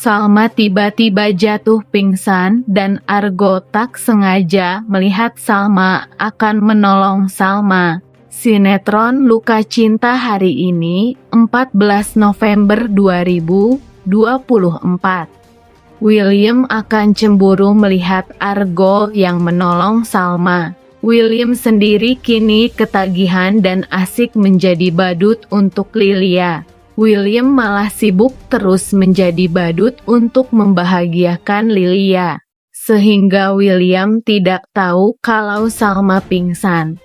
Salma tiba-tiba jatuh pingsan dan Argo tak sengaja melihat Salma akan menolong Salma. Sinetron Luka Cinta hari ini, 14 November 2024. William akan cemburu melihat Argo yang menolong Salma. William sendiri kini ketagihan dan asik menjadi badut untuk Lilia. William malah sibuk terus menjadi badut untuk membahagiakan Lilia. Sehingga William tidak tahu kalau Salma pingsan.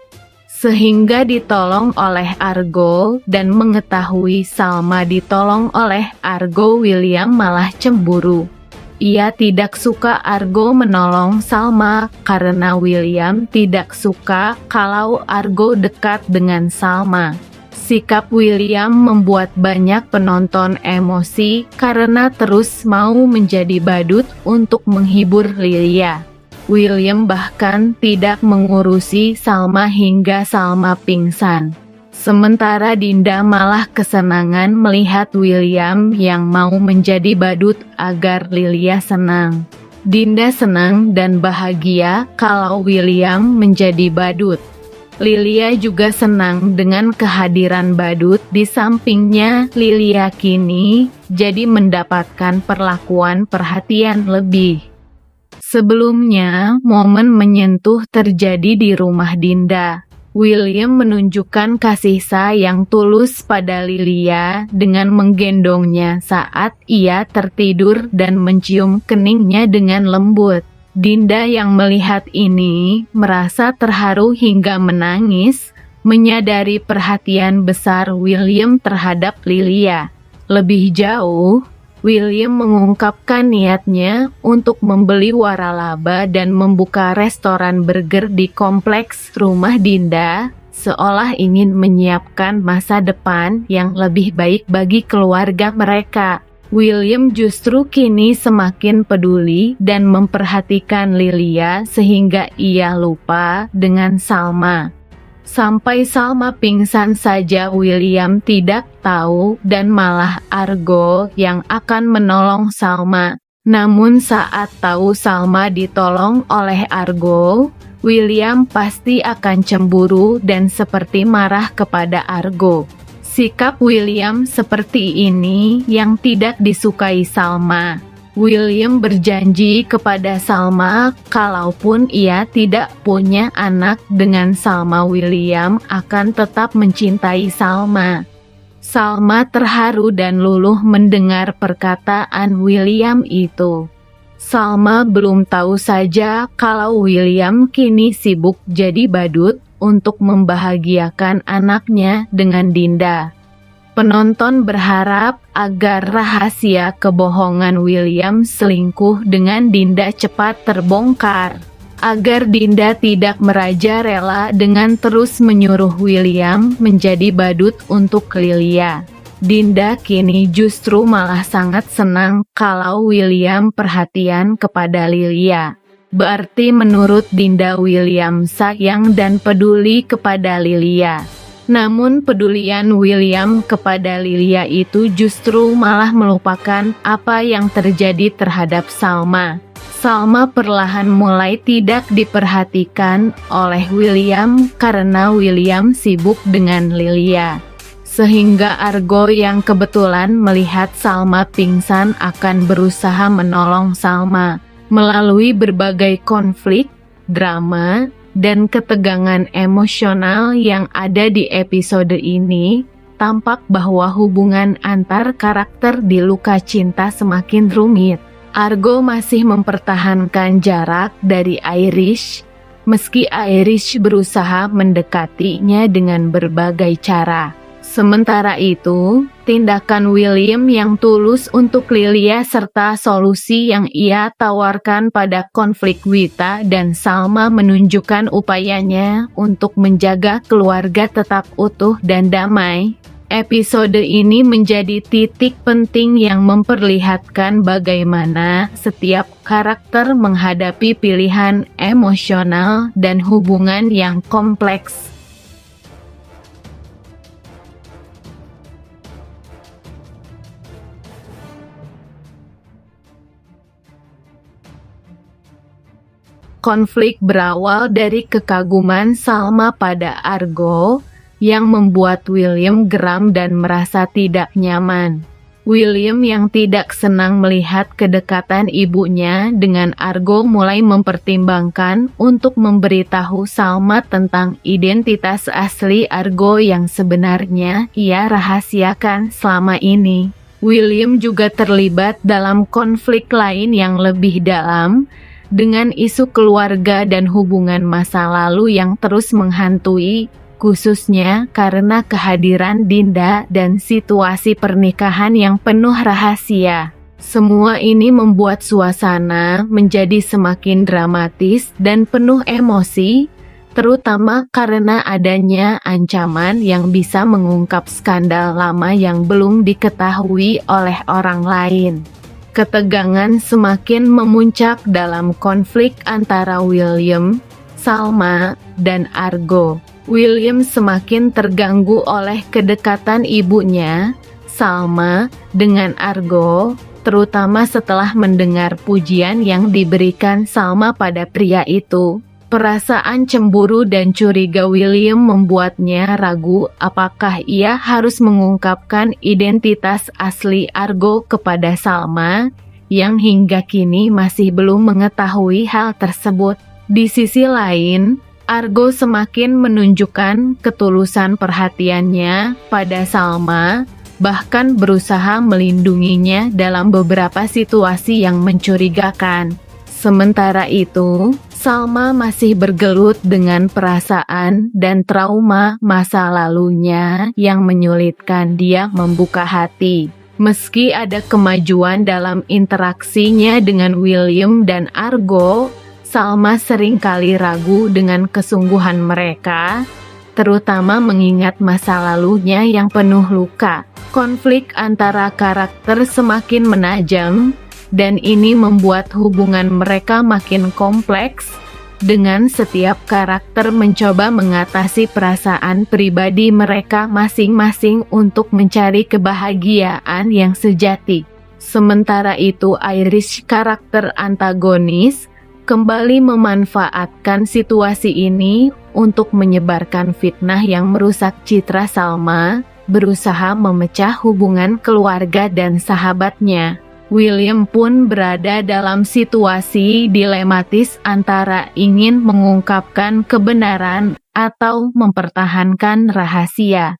Sehingga ditolong oleh Argo dan mengetahui Salma ditolong oleh Argo, William malah cemburu. Ia tidak suka Argo menolong Salma karena William tidak suka kalau Argo dekat dengan Salma. Sikap William membuat banyak penonton emosi karena terus mau menjadi badut untuk menghibur Lilia. William bahkan tidak mengurusi Salma hingga Salma pingsan. Sementara Dinda malah kesenangan melihat William yang mau menjadi badut agar Lilia senang. Dinda senang dan bahagia kalau William menjadi badut. Lilia juga senang dengan kehadiran badut di sampingnya. Lilia kini jadi mendapatkan perlakuan perhatian lebih. Sebelumnya, momen menyentuh terjadi di rumah Dinda. William menunjukkan kasih sayang tulus pada Lilia dengan menggendongnya saat ia tertidur dan mencium keningnya dengan lembut. Dinda yang melihat ini merasa terharu hingga menangis, menyadari perhatian besar William terhadap Lilia. Lebih jauh, William mengungkapkan niatnya untuk membeli waralaba dan membuka restoran burger di kompleks rumah Dinda, seolah ingin menyiapkan masa depan yang lebih baik bagi keluarga mereka. William justru kini semakin peduli dan memperhatikan Lilia sehingga ia lupa dengan Salma. Sampai Salma pingsan saja William tidak tahu dan malah Argo yang akan menolong Salma. Namun saat tahu Salma ditolong oleh Argo, William pasti akan cemburu dan seperti marah kepada Argo. Sikap William seperti ini yang tidak disukai Salma. William berjanji kepada Salma kalaupun ia tidak punya anak dengan Salma, William akan tetap mencintai Salma. Salma terharu dan luluh mendengar perkataan William itu. Salma belum tahu saja kalau William kini sibuk jadi badut untuk membahagiakan anaknya dengan Dinda. Penonton berharap agar rahasia kebohongan William selingkuh dengan Dinda cepat terbongkar. Agar Dinda tidak merajalela dengan terus menyuruh William menjadi badut untuk Lilia. Dinda kini justru malah sangat senang kalau William perhatian kepada Lilia. Berarti menurut Dinda William sayang dan peduli kepada Lilia. Namun pedulian William kepada Lilia itu justru malah melupakan apa yang terjadi terhadap Salma. Salma perlahan mulai tidak diperhatikan oleh William karena William sibuk dengan Lilia. Sehingga Argo yang kebetulan melihat Salma pingsan akan berusaha menolong Salma. Melalui berbagai konflik, drama, dan ketegangan emosional yang ada di episode ini, tampak bahwa hubungan antar karakter di Luka Cinta semakin rumit. Argo masih mempertahankan jarak dari Irish, meski Irish berusaha mendekatinya dengan berbagai cara. Sementara itu, tindakan William yang tulus untuk Lilia serta solusi yang ia tawarkan pada konflik Wita dan Salma menunjukkan upayanya untuk menjaga keluarga tetap utuh dan damai. Episode ini menjadi titik penting yang memperlihatkan bagaimana setiap karakter menghadapi pilihan emosional dan hubungan yang kompleks. Konflik berawal dari kekaguman Salma pada Argo yang membuat William geram dan merasa tidak nyaman. William yang tidak senang melihat kedekatan ibunya dengan Argo mulai mempertimbangkan untuk memberitahu Salma tentang identitas asli Argo yang sebenarnya ia rahasiakan selama ini. William juga terlibat dalam konflik lain yang lebih dalam, dengan isu keluarga dan hubungan masa lalu yang terus menghantui, khususnya karena kehadiran Dinda dan situasi pernikahan yang penuh rahasia. Semua ini membuat suasana menjadi semakin dramatis dan penuh emosi, terutama karena adanya ancaman yang bisa mengungkap skandal lama yang belum diketahui oleh orang lain. Ketegangan semakin memuncak dalam konflik antara William, Salma, dan Argo. William semakin terganggu oleh kedekatan ibunya, Salma, dengan Argo, terutama setelah mendengar pujian yang diberikan Salma pada pria itu. Perasaan cemburu dan curiga William membuatnya ragu apakah ia harus mengungkapkan identitas asli Argo kepada Salma, yang hingga kini masih belum mengetahui hal tersebut. Di sisi lain, Argo semakin menunjukkan ketulusan perhatiannya pada Salma, bahkan berusaha melindunginya dalam beberapa situasi yang mencurigakan. Sementara itu, Salma masih bergelut dengan perasaan dan trauma masa lalunya yang menyulitkan dia membuka hati. Meski ada kemajuan dalam interaksinya dengan William dan Argo, Salma seringkali ragu dengan kesungguhan mereka, terutama mengingat masa lalunya yang penuh luka. Konflik antara karakter semakin menajam, dan ini membuat hubungan mereka makin kompleks, dengan setiap karakter mencoba mengatasi perasaan pribadi mereka masing-masing untuk mencari kebahagiaan yang sejati. Sementara itu, Irish, karakter antagonis, kembali memanfaatkan situasi ini untuk menyebarkan fitnah yang merusak citra Salma, berusaha memecah hubungan keluarga dan sahabatnya. William pun berada dalam situasi dilematis antara ingin mengungkapkan kebenaran atau mempertahankan rahasia.